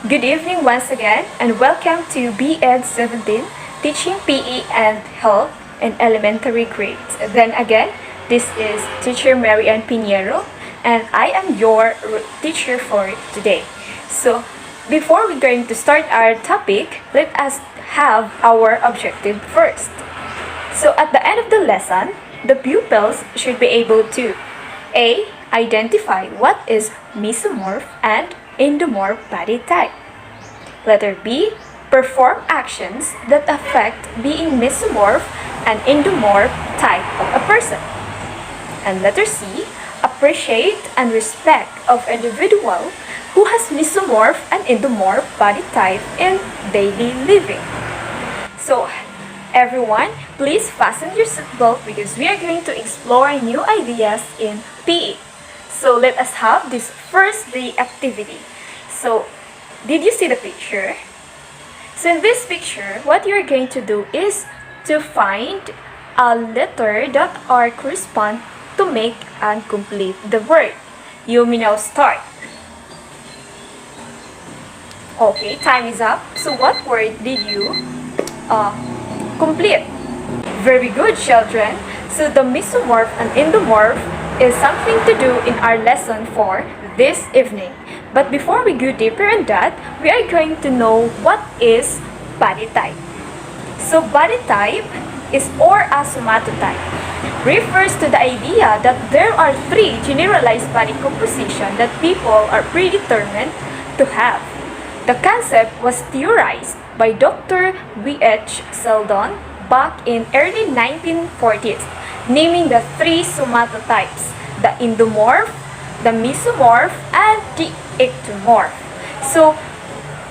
Good evening once again and welcome to BEd 17, Teaching PE and Health in Elementary Grades. Then again, this is Teacher Mary Ann Pinheiro and I am your teacher for today. So, before we're going to start our topic, let us have our objective first. So, at the end of the lesson, the pupils should be able to A. Identify what is Mesomorph and Endomorph body type. Letter B. Perform actions that affect being Mesomorph and Endomorph type of a person. And letter C. Appreciate and respect of individual who has Mesomorph and Endomorph body type in daily living. So, everyone, please fasten your seatbelt because we are going to explore new ideas in PE. So let us have this first day activity. So, did you see the picture? So in this picture, what you're going to do is to find a letter that are correspond to make and complete the word. You may now start. Okay, time is up. So what word did you complete? Very good, children. So the Mesomorph and Endomorph is something to do in our lesson for this evening. But before we go deeper in that, we are going to know what is body type. So body type is or a somatotype refers to the idea that there are three generalized body composition that people are predetermined to have. The concept was theorized by Dr. W.H. Sheldon back in early 1940s, naming the three somatotypes, the endomorph, the mesomorph, and the ectomorph. So,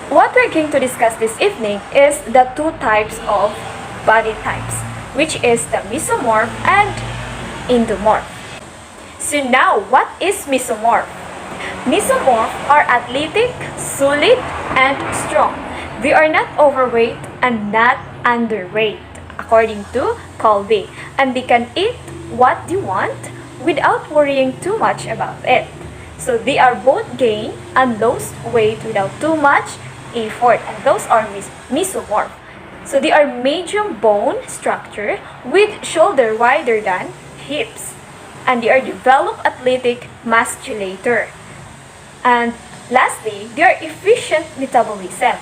what we're going to discuss this evening is the two types of body types, which is the mesomorph and endomorph. So now, what is mesomorph? Mesomorph are athletic, solid, and strong. They are not overweight and not underweight, according to Colby, and they can eat what they want without worrying too much about it. So they are both gain and lose weight without too much effort, and those are mesomorph. So they are medium bone structure with shoulder wider than hips, and they are developed athletic musculature. And lastly, they are efficient metabolism.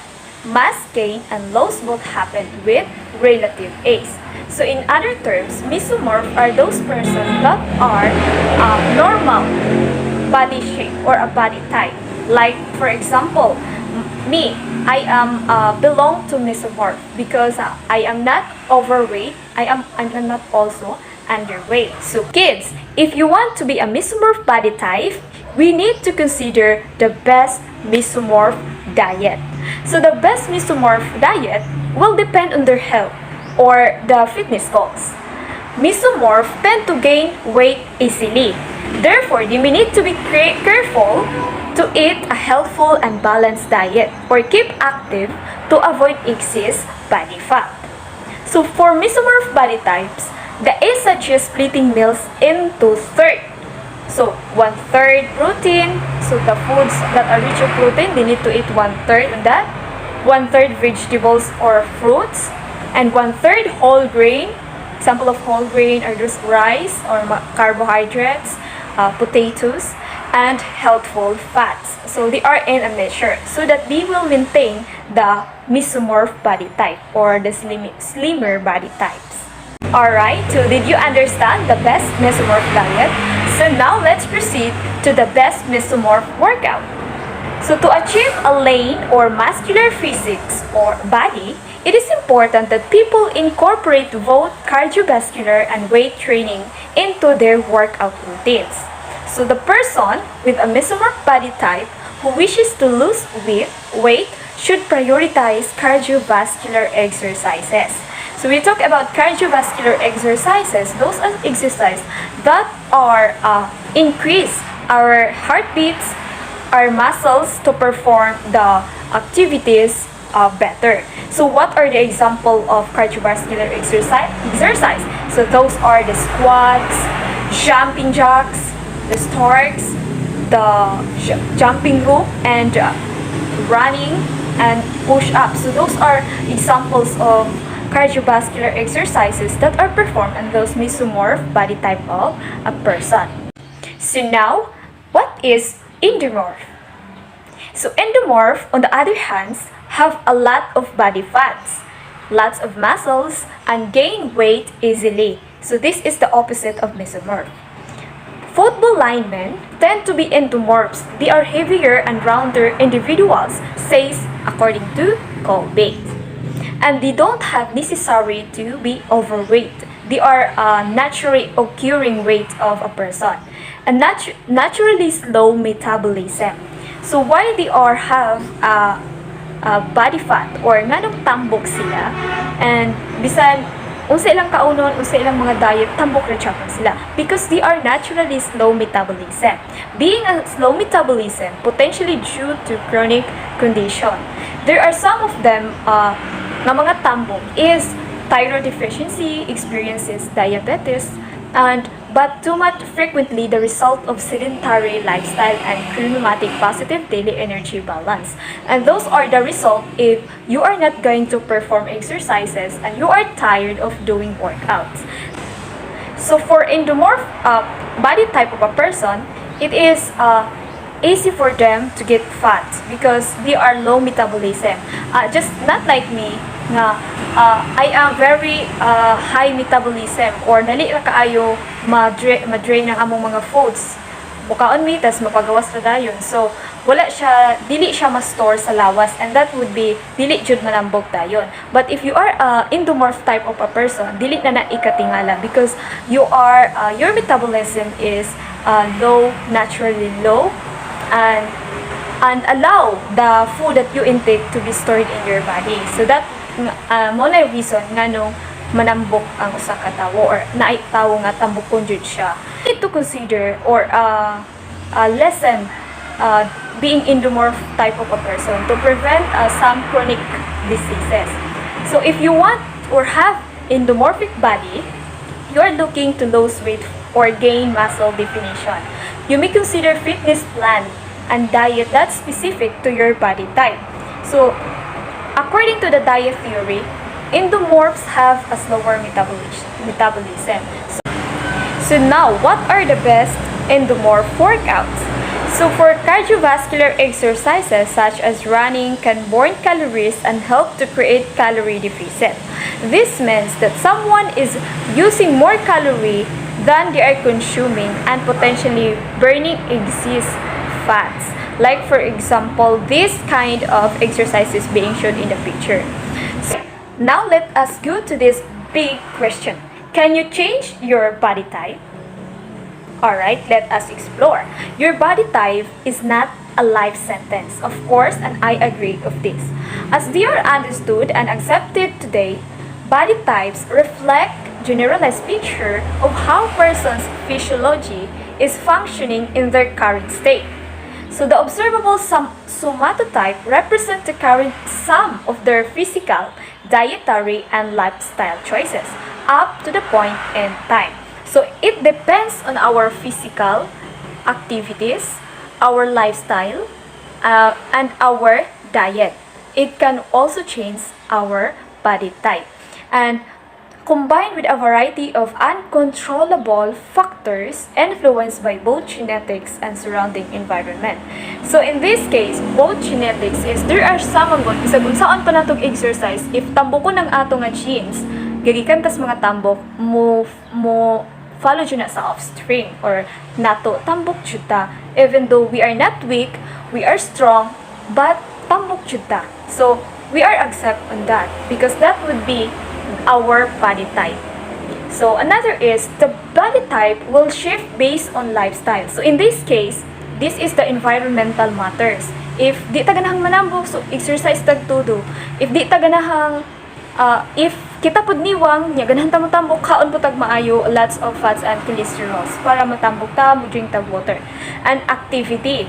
Mass gain and loss both happen with relative age. So in other terms, mesomorph are those persons that are normal body shape or a body type. Like for example, me, I am belong to mesomorph because I am not overweight. I'm not also underweight. So kids, if you want to be a mesomorph body type, we need to consider the best mesomorph diet. So the best mesomorph diet will depend on their health or the fitness goals. Mesomorph tend to gain weight easily. Therefore, they may need to be careful to eat a healthful and balanced diet or keep active to avoid excess body fat. So for mesomorph body types, the A suggests splitting meals into third. So, 1/3 protein. So, the foods that are rich in protein, they need to eat 1/3 of that. 1/3 vegetables or fruits. And 1/3 whole grain. Example of whole grain are just rice or carbohydrates, potatoes, and healthful fats. So, they are in a measure so that they will maintain the mesomorph body type or the slimmer body types. Alright, so did you understand the best mesomorph diet? So now let's proceed to the best mesomorph workout. So to achieve a lean or muscular physiques or body, it is important that people incorporate both cardiovascular and weight training into their workout routines. So the person with a mesomorph body type who wishes to lose weight should prioritize cardiovascular exercises. So we talk about cardiovascular exercises. Those are exercises that are increase our heartbeats, our muscles to perform the activities better. So what are the example of cardiovascular exercise? So those are the squats, jumping jacks, the storks, the jumping rope, and running, and push-ups. So those are examples of cardiovascular exercises that are performed on those mesomorph body type of a person. So now, what is endomorph? So endomorph, on the other hand, have a lot of body fats, lots of muscles, and gain weight easily. So this is the opposite of mesomorph. Football linemen tend to be endomorphs. They are heavier and rounder individuals, says according to Colbate. And they don't have necessary to be overweight. They are naturally occurring weight of a person. And naturally slow metabolism. So why they are have body fat or nganong tambok sila, and bisan unsa ilang kaunon, unsa ilang mga diet, tambok ra gyapon sila because they are naturally slow metabolism. Being a slow metabolism potentially due to chronic condition. There are some of them nga mga tambok is thyroid deficiency, experiences diabetes, but too much frequently the result of sedentary lifestyle and chromatic positive daily energy balance. And those are the result if you are not going to perform exercises and you are tired of doing workouts. So for endomorph body type of a person, it is easy for them to get fat because they are low metabolism. Just not like me nga I am very high metabolism or dali ra kaayo ma-drain ang among mga foods. Bukaon mi tas mapagawas ra dayon. So dili siya ma-store sa lawas, and that would be dili jud manambog dayon. But if you are endomorph type of a person, dili na ikatingala because you are your metabolism is low, naturally low, and allow the food that you intake to be stored in your body. So that mo na reason nga no manambok ang usa ka tawo or naay tawo nga tambokon jud siya. Need to consider or lessen being endomorph type of a person to prevent some chronic diseases. So if you want or have endomorphic body, you are looking to lose weight or gain muscle definition. You may consider fitness plan and diet that's specific to your body type. So according to the diet theory, endomorphs have a slower metabolism. So now, what are the best endomorph workouts? So for cardiovascular exercises such as running can burn calories and help to create calorie deficit. This means that someone is using more calorie than they are consuming and potentially burning excess fats. Like for example, this kind of exercise is being shown in the picture. So now let us go to this big question. Can you change your body type? Alright, let us explore. Your body type is not a life sentence, of course, and I agree of this. As they are understood and accepted today, body types reflect generalized picture of how person's physiology is functioning in their current state. So the observable somatotype represent the current sum of their physical, dietary, and lifestyle choices up to the point in time. So it depends on our physical activities, our lifestyle, and our diet. It can also change our body type. And combined with a variety of uncontrollable factors influenced by both genetics and surrounding environment. So in this case, both genetics is there are some mga bisag unsaon pa natong exercise if tambokon ang ato nga genes gagikan tas mga tambok mo follow jud na sa offspring or nato tambok jud ta, even though we are not weak, we are strong, but tambok jud ta. So we are accept on that because that would be our body type. So another is the body type will shift based on lifestyle. So in this case, this is the environmental matters. If di ta ganahang manambok, so exercise tag todo. If di ta ganahang if kita pud niwang nya ganahan ta matambok, kaon pud tag maayo, lots of fats and cholesterols para matambok ta, mo drink tag water. And activity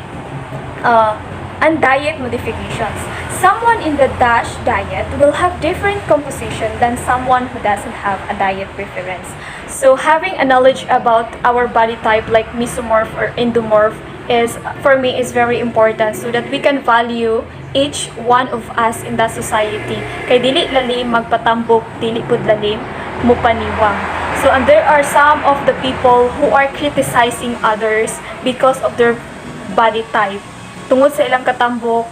and diet modifications. Someone in the DASH diet will have different composition than someone who doesn't have a diet preference. So having a knowledge about our body type like mesomorph or endomorph is, for me, is very important so that we can value each one of us in the society. Kay dili lalim magpatambok, dili pud lalim mupaniwang. So, and there are some of the people who are criticizing others because of their body type. Tungod sa ilang katambok,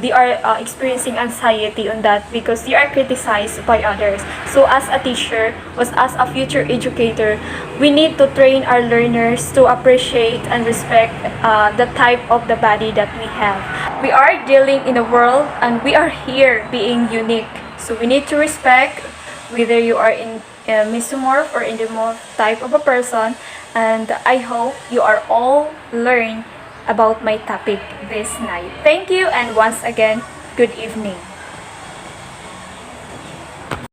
they are experiencing anxiety on that because they are criticized by others. So as a teacher, as a future educator, we need to train our learners to appreciate and respect the type of the body that we have. We are dealing in a world and we are here being unique. So we need to respect whether you are in a mesomorph or endomorph type of a person, and I hope you are all learn about my topic this night. Thank you, and once again, good evening.